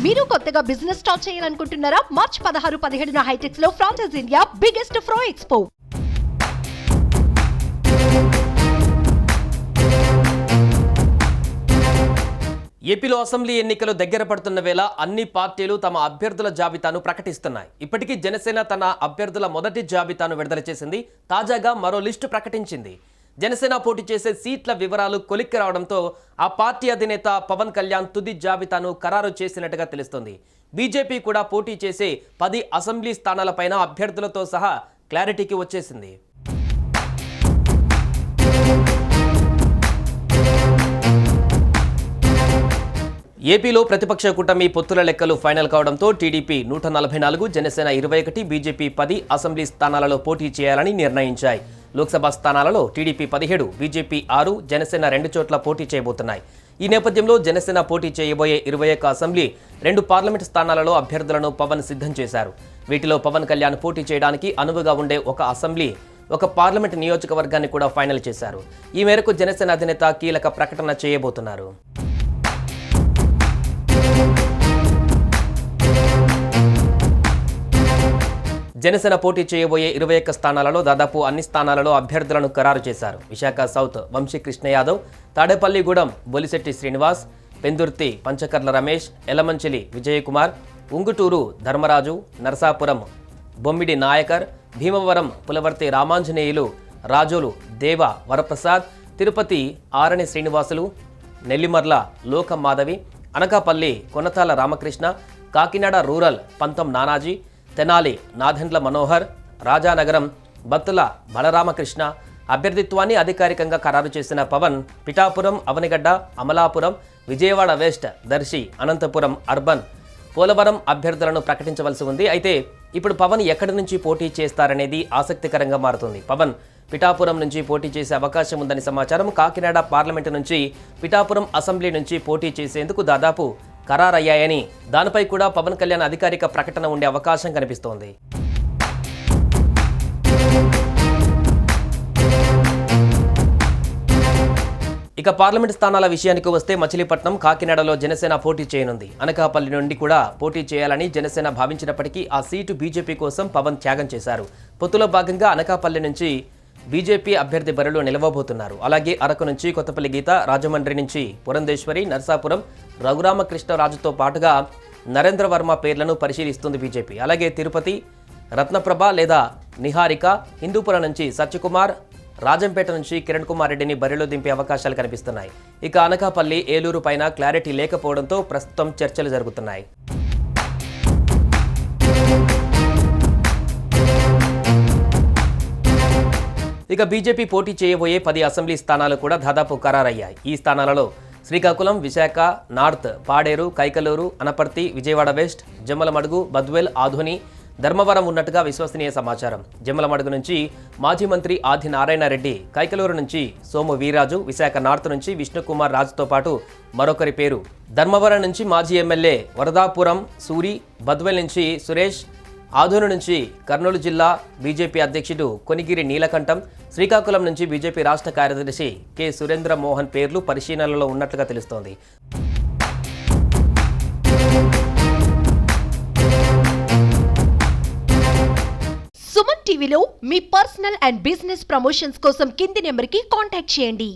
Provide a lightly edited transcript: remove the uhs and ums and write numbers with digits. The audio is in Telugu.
మీరు కొత్తగా బిజినెస్ స్టార్ట్ చేయాలనుకుంటున్నారా? మార్చ్ 16-17 హైటెక్స్ లో ఫ్రాన్సెస్ ఇండియా బిగ్గెస్ట్ ఫ్రో ఎక్స్పో. ఏపీలో అసెంబ్లీ ఎన్నికలు దగ్గర పడుతున్న వేళ అన్ని పార్టీలు తమ అభ్యర్థుల జాబితాను ప్రకటిస్తున్నాయి. ఇప్పటికీ జనసేన తన అభ్యర్థుల మొదటి జాబితాను విడుదల చేసింది. తాజాగా మరో లిస్టు ప్రకటించింది. జనసేన పోటీ చేసే సీట్ల వివరాలు కొలిక్కి రావడంతో ఆ పార్టీ అధినేత పవన్ కళ్యాణ్ తుది జాబితాను ఖరారు చేసినట్టుగా తెలుస్తోంది. బీజేపీ కూడా పోటీ చేసే 10 అసెంబ్లీ స్థానాలపైన అభ్యర్థులతో సహా క్లారిటీకి వచ్చేసింది. ఏపీలో ప్రతిపక్ష కూటమి పొత్తుల లెక్కలు ఫైనల్ కావడంతో టీడీపీ 144, జనసేన 21, బీజేపీ 10 అసెంబ్లీ స్థానాలలో పోటీ చేయాలని నిర్ణయించాయి. లోక్సభ స్థానాలలో టీడీపీ 17, బీజేపీ 6, జనసేన 2 చోట్ల పోటీ చేయబోతున్నాయి. ఈ నేపథ్యంలో జనసేన పోటీ చేయబోయే 21 అసెంబ్లీ, 2 పార్లమెంట్ స్థానాలలో అభ్యర్థులను పవన్ సిద్ధం చేశారు. వీటిలో పవన్ కళ్యాణ్ పోటీ చేయడానికి అనువుగా ఉండే ఒక అసెంబ్లీ, ఒక పార్లమెంట్ నియోజకవర్గాన్ని కూడా ఫైనల్ చేశారు. ఈ మేరకు జనసేన అధినేత కీలక ప్రకటన చేయబోతున్నారు. జనసేన పోటీ చేయబోయే 21 స్థానాలలో దాదాపు అన్ని స్థానాలలో అభ్యర్థులను ఖరారు చేశారు. విశాఖ సౌత్ వంశీ కృష్ణ యాదవ్, తాడేపల్లిగూడెం బొలిశెట్టి శ్రీనివాస్, పెందుర్తి పంచకర్ల రమేష్, ఎలమంచిలి విజయకుమార్, ఉంగుటూరు ధర్మరాజు, నరసాపురం బొమ్మిడి నాయకర్, భీమవరం పులవర్తి రామాంజనేయులు, రాజోలు దేవ వరప్రసాద్, తిరుపతి ఆరణి శ్రీనివాసులు, నెల్లిమర్ల లోకం మాధవి, అనకాపల్లి కొనతాల రామకృష్ణ, కాకినాడ రూరల్ పంతం నానాజీ, తెనాలి నాదెండ్ల మనోహర్, రాజానగరం బత్తుల బలరామకృష్ణ. అభ్యర్థిత్వాన్ని అధికారికంగా ఖరారు చేసిన పవన్ పిఠాపురం, అవనిగడ్డ, అమలాపురం, విజయవాడ వెస్ట్, దర్శి, అనంతపురం అర్బన్, పోలవరం అభ్యర్థులను ప్రకటించవలసి ఉంది. అయితే ఇప్పుడు పవన్ ఎక్కడి నుంచి పోటీ చేస్తారనేది ఆసక్తికరంగా మారుతుంది. పవన్ పిఠాపురం నుంచి పోటీ చేసే అవకాశం ఉందని సమాచారం. కాకినాడ పార్లమెంటు నుంచి, పిఠాపురం అసెంబ్లీ నుంచి పోటీ చేసేందుకు దాదాపు ఖరారయ్యాయని, దానిపై కూడా పవన్ కళ్యాణ్ అధికారిక ప్రకటన ఉండే అవకాశం కనిపిస్తోంది. ఇక పార్లమెంట్ స్థానాల విషయానికి వస్తే మచిలీపట్నం, కాకినాడలో జనసేన పోటీ చేయనుంది. అనకాపల్లి నుండి కూడా పోటీ చేయాలని జనసేన భావించినప్పటికీ ఆ సీటు బీజేపీ కోసం పవన్ త్యాగం చేశారు. పొత్తులో భాగంగా అనకాపల్లి నుంచి బీజేపీ అభ్యర్థి బరిలో నిలవబోతున్నారు. అలాగే అరకు నుంచి కొత్తపల్లి గీత, రాజమండ్రి నుంచి పురంధేశ్వరి, నరసాపురం రఘురామకృష్ణరాజుతో పాటుగా నరేంద్ర వర్మ పేర్లను పరిశీలిస్తుంది బీజేపీ. అలాగే తిరుపతి రత్నప్రభ లేదా నిహారిక, హిందూపురం నుంచి సత్యకుమార్, రాజంపేట నుంచి కిరణ్ కుమార్ రెడ్డిని బరిలో దింపే అవకాశాలు కనిపిస్తున్నాయి. ఇక అనకాపల్లి, ఏలూరు పైన క్లారిటీ లేకపోవడంతో ప్రస్తుతం చర్చలు జరుగుతున్నాయి. ఇక బీజేపీ పోటీ చేయబోయే 10 అసెంబ్లీ స్థానాలు కూడా దాదాపు ఖరారయ్యాయి. ఈ స్థానాలలో శ్రీకాకుళం, విశాఖ నార్త్, పాడేరు, కైకలూరు, అనపర్తి, విజయవాడ వెస్ట్, జమ్మలమడుగు, బద్వేల్, ఆధోని, ధర్మవరం ఉన్నట్టుగా విశ్వసనీయ సమాచారం. జమ్మలమడుగు నుంచి మాజీ మంత్రి ఆది నారాయణ రెడ్డి, కైకలూరు నుంచి సోము వీరాజు, విశాఖ నార్త్ నుంచి విష్ణుకుమార్ రాజుతో పాటు మరొకరి పేరు, ధర్మవరం నుంచి మాజీ ఎమ్మెల్యే వరదాపురం సూరి, బద్వేల్ నుంచి సురేష్, ఆధోని నుంచి కర్నూలు జిల్లా బీజేపీ అధ్యక్షుడు కొనిగిరి నీలకంఠం, శ్రీకాకుళం నుంచి బీజేపీ రాష్ట్ర కార్యదర్శి కె సురేంద్ర మోహన్ పేర్లు పరిశీలనలో ఉన్నట్లుగా తెలుస్తోంది. సుమన్ టీవీలో మీ పర్సనల్ అండ్ బిజినెస్ ప్రమోషన్స్ కోసం కింది నెంబర్కి కాంటాక్ట్ చేయండి.